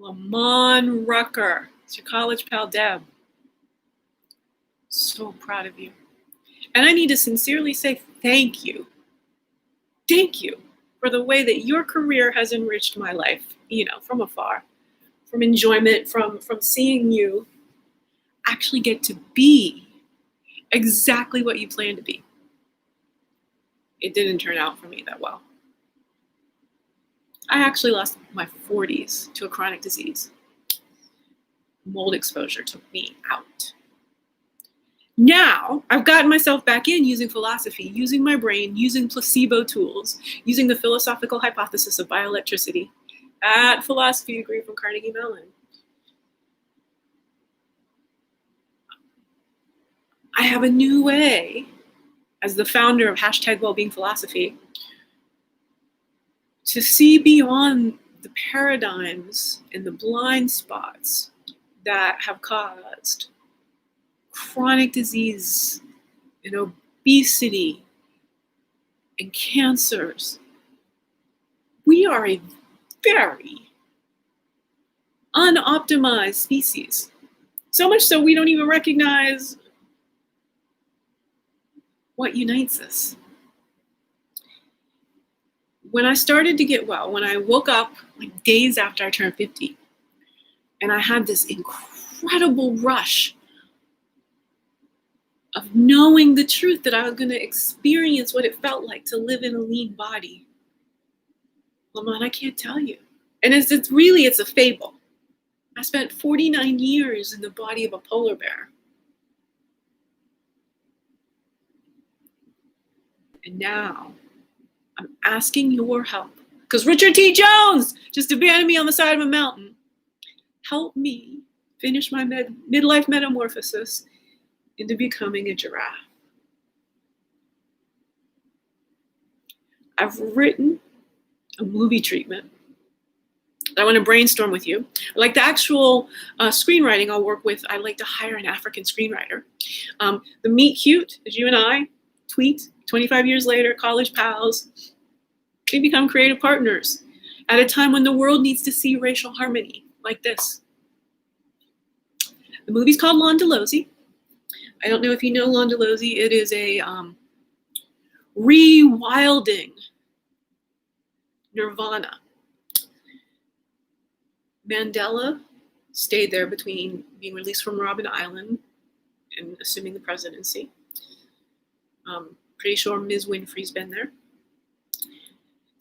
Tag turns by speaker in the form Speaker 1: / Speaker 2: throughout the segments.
Speaker 1: Lamman Rucker. It's your college pal, Deb. So proud of you. And I need to sincerely say thank you. Thank you for the way that your career has enriched my life, from afar, from enjoyment, from seeing you actually get to be exactly what you planned to be. It didn't turn out for me that well. I actually lost my 40s to a chronic disease. Mold exposure took me out. Now, I've gotten myself back in using philosophy, using my brain, using placebo tools, using the philosophical hypothesis of bioelectricity, that philosophy degree from Carnegie Mellon. I have a new way, as the founder of #WellbeingPhilosophy, to see beyond the paradigms and the blind spots that have caused chronic disease and obesity and cancers. We are a very unoptimized species. So much so we don't even recognize what unites us. When I started to get well, when I woke up like days after I turned 50, and I had this incredible rush of knowing the truth that I was going to experience what it felt like to live in a lean body. Lamman, I can't tell you. And it's a fable. I spent 49 years in the body of a polar bear. And now I'm asking your help. Because Richard T. Jones just abandoned me on the side of a mountain. Help me finish my midlife metamorphosis into becoming a giraffe. I've written a movie treatment that I want to brainstorm with you. Like the actual screenwriting I'll work with, I like to hire an African screenwriter. The meet cute, as you and I tweet 25 years later, college pals, we become creative partners at a time when the world needs to see racial harmony like this. The movie's called Londolozi. I don't know if you know Londolozi. It is a rewilding nirvana. Mandela stayed there between being released from Robben Island and assuming the presidency. Pretty sure Ms. Winfrey's been there.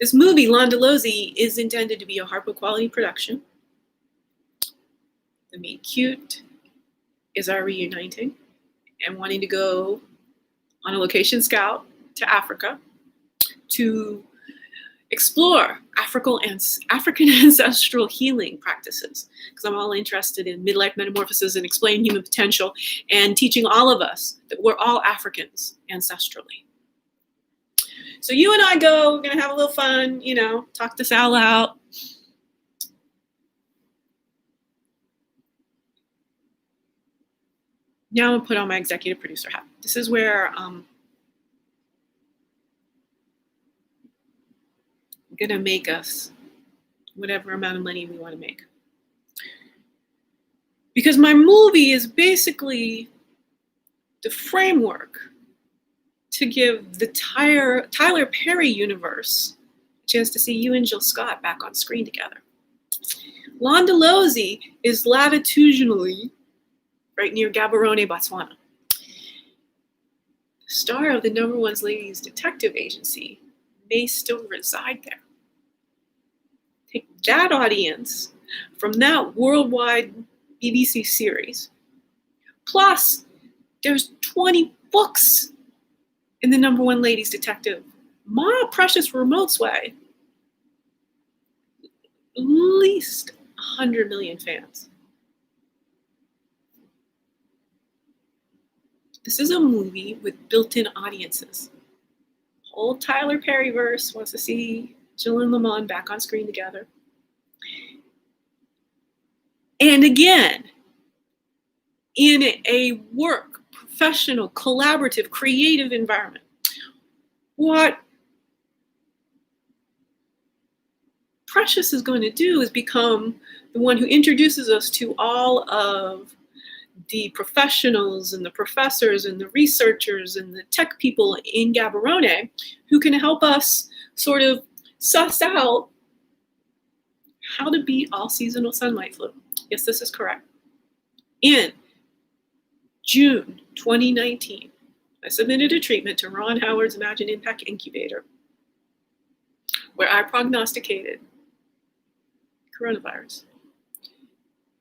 Speaker 1: This movie, Londolozi, is intended to be a Harpo quality production. The meet cute is our reuniting and wanting to go on a location scout to Africa to explore African ancestral healing practices, because I'm all interested in midlife metamorphosis and explaining human potential and teaching all of us that we're all Africans ancestrally. So you and I go, we're going to have a little fun, talk this all out. Now I'm going to put on my executive producer hat. This is where I'm going to make us whatever amount of money we want to make. Because my movie is basically the framework to give the Tyler Perry universe a chance to see you and Jill Scott back on screen together. Londolozi is latitudinally right near Gaborone, Botswana. The star of the #1 Ladies Detective Agency may still reside there. Take that audience from that worldwide BBC series. Plus, there's 20 books in the #1 Ladies Detective. My precious remote's way. At least 100 million fans. This is a movie with built-in audiences. Whole Tyler Perry verse wants to see Jill and Lamman back on screen together. And again, in a work, professional, collaborative, creative environment. What Precious is going to do is become the one who introduces us to all of the professionals and the professors and the researchers and the tech people in Gaborone who can help us sort of suss out how to beat all seasonal sunlight flu. Yes, this is correct. In June 2019, I submitted a treatment to Ron Howard's Imagine Impact Incubator, where I prognosticated coronavirus.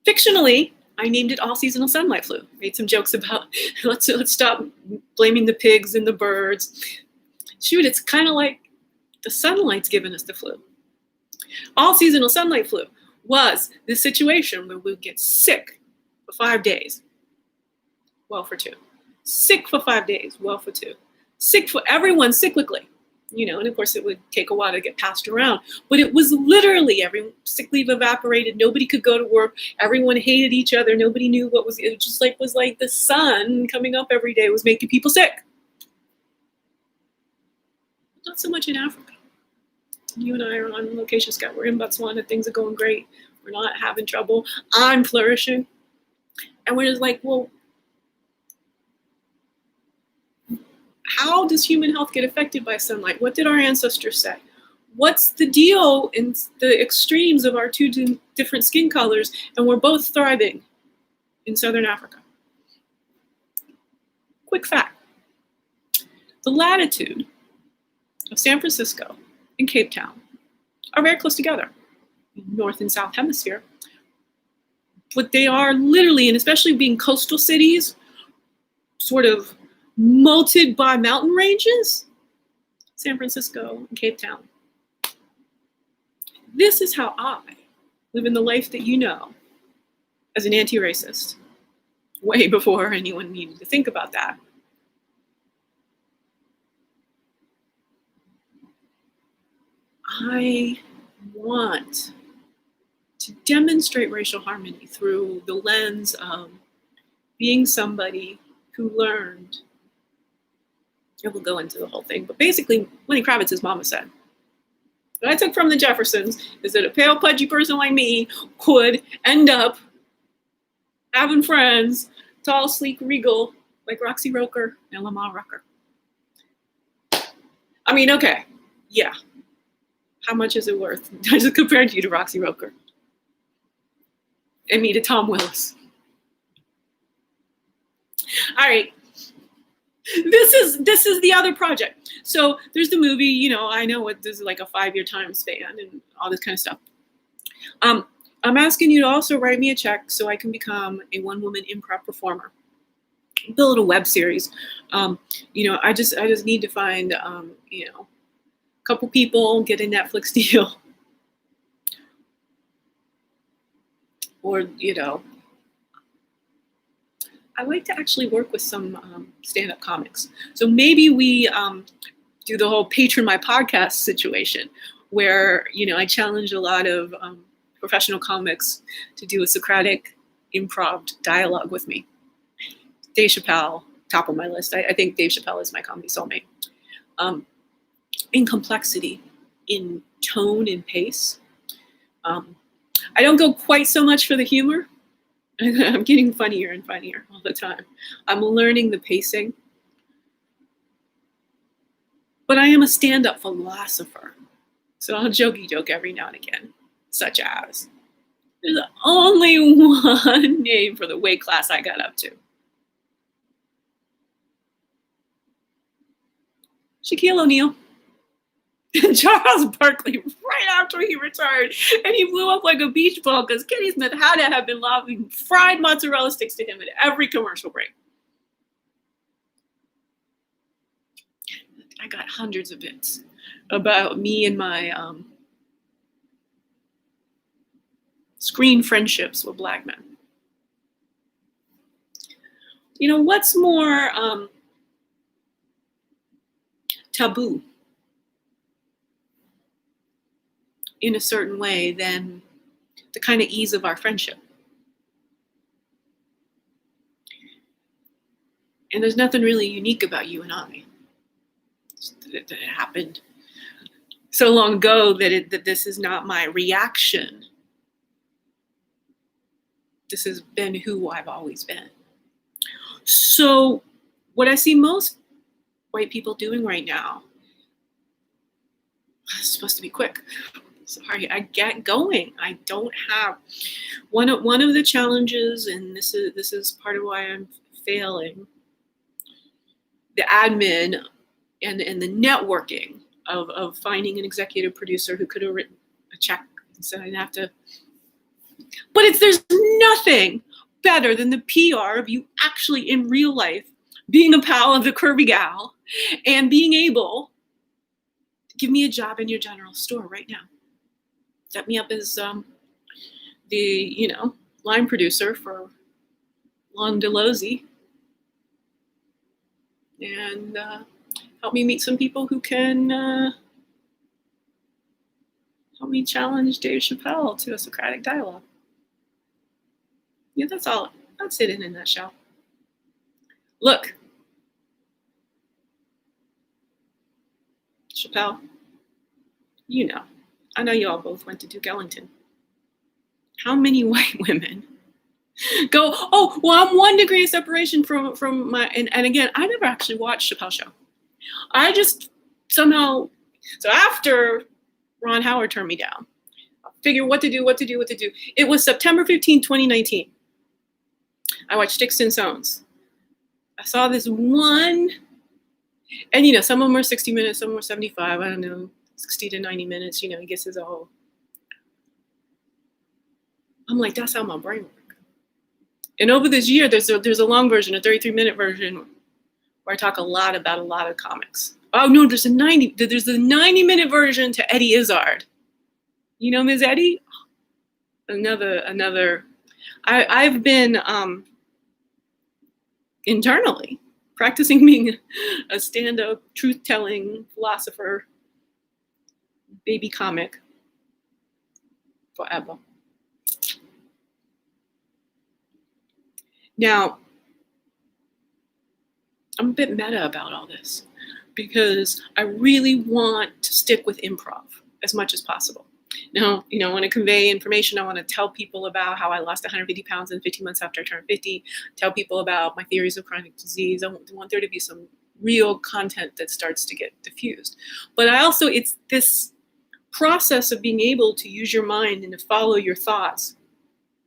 Speaker 1: Fictionally, I named it all seasonal sunlight flu. Made some jokes about let's stop blaming the pigs and the birds. Shoot, it's kind of like the sunlight's giving us the flu. All seasonal sunlight flu was this situation where we would get sick for 5 days, well for 2. Sick for 5 days, well for 2. Sick for everyone cyclically, and of course it would take a while to get passed around, but it was literally every sick leave evaporated. Nobody could go to work. Everyone hated each other. Nobody knew what was, it just was like the sun coming up every day was making people sick. Not so much in Africa. You and I are on location scout. We're in Botswana. Things are going great. We're not having trouble. I'm flourishing. And we're just like, well, how does human health get affected by sunlight? What did our ancestors say? What's the deal in the extremes of our two different skin colors? And we're both thriving in Southern Africa. Quick fact. The latitude of San Francisco and Cape Town are very close together, North and South Hemisphere. But they are literally, and especially being coastal cities, sort of moated by mountain ranges, San Francisco and Cape Town. This is how I live in the life that you know as an anti-racist, way before anyone needed to think about that. I want to demonstrate racial harmony through the lens of being somebody who learned. And we'll go into the whole thing, but basically, Lenny Kravitz's mama said, what I took from the Jeffersons is that a pale, pudgy person like me could end up having friends, tall, sleek, regal, like Roxy Roker and Lamman Rucker. I mean, okay, yeah. How much is it worth? I just compared you to Roxy Roker and me to Tom Willis. All right. This is the other project. So there's the movie, I know what this is like a 5-year time span and all this kind of stuff. I'm asking you to also write me a check so I can become a one-woman improv performer. Build a web series. I just need to find a couple people, get a Netflix deal. Or, I like to actually work with some stand-up comics. So maybe we do the whole patron my podcast situation where, I challenge a lot of professional comics to do a Socratic improv dialogue with me. Dave Chappelle, top of my list. I think Dave Chappelle is my comedy soulmate. In complexity, in tone and pace. I don't go quite so much for the humor. I'm getting funnier and funnier all the time. I'm learning the pacing. But I am a stand-up philosopher. So I'll jokey joke every now and again, such as, there's only one name for the weight class I got up to. Shaquille O'Neal. Charles Barkley, right after he retired, and he blew up like a beach ball because Kenny Smith had to have been lobbing fried mozzarella sticks to him at every commercial break. I got hundreds of bits about me and my screen friendships with black men. What's more taboo in a certain way than the kind of ease of our friendship? And there's nothing really unique about you and I. That happened so long ago that this is not my reaction. This has been who I've always been. So what I see most white people doing right now, it's supposed to be quick. Sorry, I get going. I don't have one of the challenges, and this is part of why I'm failing. The admin and the networking of finding an executive producer who could have written a check so I didn't have to. But there's nothing better than the PR of you actually in real life being a pal of the curvy gal and being able to give me a job in your general store right now. Set me up as the line producer for Lon Delosey, and help me meet some people who can help me challenge Dave Chappelle to a Socratic dialogue. Yeah, that's all. That's it in a nutshell. Look, Chappelle, I know you all both went to Duke Ellington. How many white women go, oh, well, I'm 1 degree of separation from my, and again, I never actually watched Chappelle's show. I just somehow, so after Ron Howard turned me down, I figured what to do. It was September 15, 2019. I watched Sticks and Stones. I saw this one, and some of them are 60 minutes, some of them are 75, I don't know, 60 to 90 minutes, he gets his all. I'm like, that's how my brain works. And over this year, there's a long version, a 33-minute version, where I talk a lot about a lot of comics. Oh no, there's a 90-minute version to Eddie Izzard. Ms. Eddie? Another. I've been internally practicing being a stand-up, truth-telling philosopher, baby comic forever. Now, I'm a bit meta about all this because I really want to stick with improv as much as possible. Now, I want to convey information. I want to tell people about how I lost 150 pounds in 15 months after I turned 50, tell people about my theories of chronic disease. I want there to be some real content that starts to get diffused. But it's this process of being able to use your mind and to follow your thoughts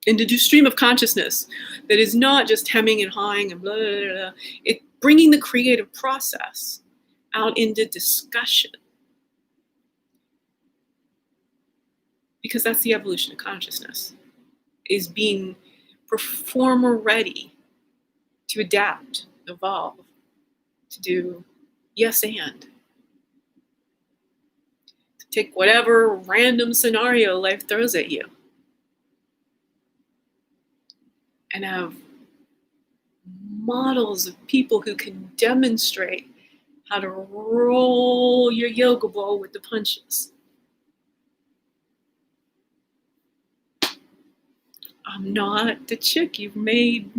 Speaker 1: and to do stream of consciousness that is not just hemming and hawing and blah, blah, blah. It bringing the creative process out into discussion. Because that's the evolution of consciousness, is being performer ready to adapt, evolve, to do yes and. To take whatever random scenario life throws at you and have models of people who can demonstrate how to roll your yoga ball with the punches. I'm not the chick you've made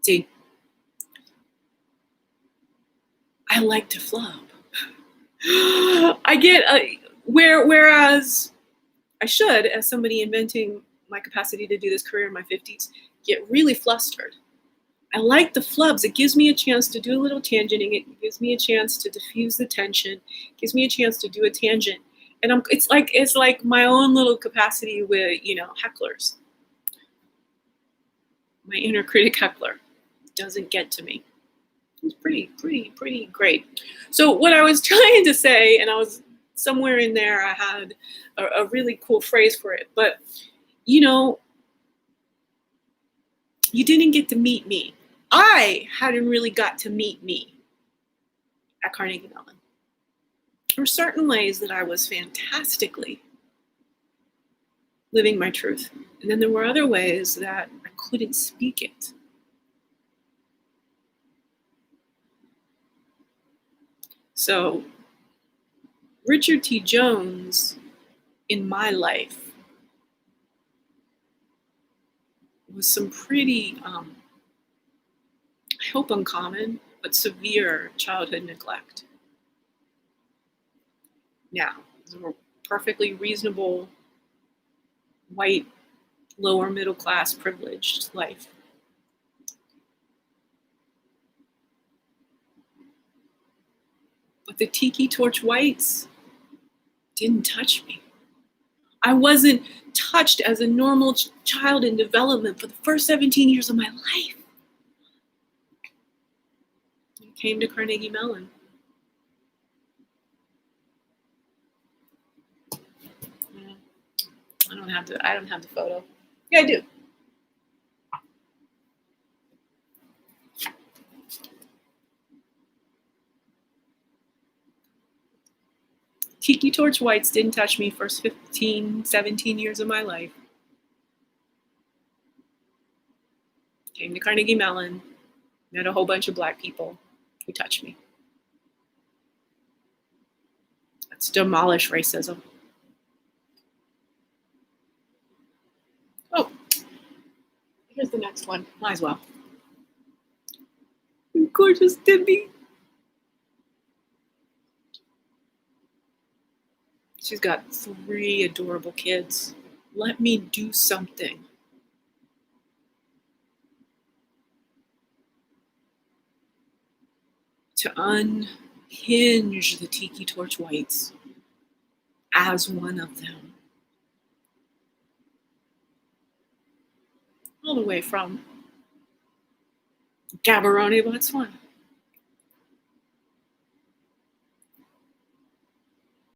Speaker 1: see, I like to flub. I get whereas I should, as somebody inventing my capacity to do this career in my 50s, get really flustered. I like the flubs. It gives me a chance to do a little tangenting. It gives me a chance to diffuse the tension. It gives me a chance to do a tangent. And it's like my own little capacity with, hecklers. My inner critic heckler doesn't get to me. It's pretty great. So what I was trying to say, and I was somewhere in there, I had a really cool phrase for it, but you didn't get to meet me. I hadn't really got to meet me at Carnegie Mellon. There were certain ways that I was fantastically living my truth. And then there were other ways that I couldn't speak it. So Richard T. Jones in my life was some pretty, I hope uncommon, but severe childhood neglect. Now, it was a perfectly reasonable, white, lower middle class, privileged life. But the tiki torch whites didn't touch me. I wasn't touched as a normal child in development for the first 17 years of my life. I came to Carnegie Mellon. Yeah, I don't have the photo. Yeah, I do. Tiki torch whites didn't touch me first 15, 17 years of my life. Came to Carnegie Mellon, met a whole bunch of Black people who touched me. Let's demolish racism. Oh, here's the next one. Might as well. Gorgeous Debbie. She's got 3 adorable kids. Let me do something. To unhinge the tiki torch whites as one of them. All the way from Gaborone, Botswana.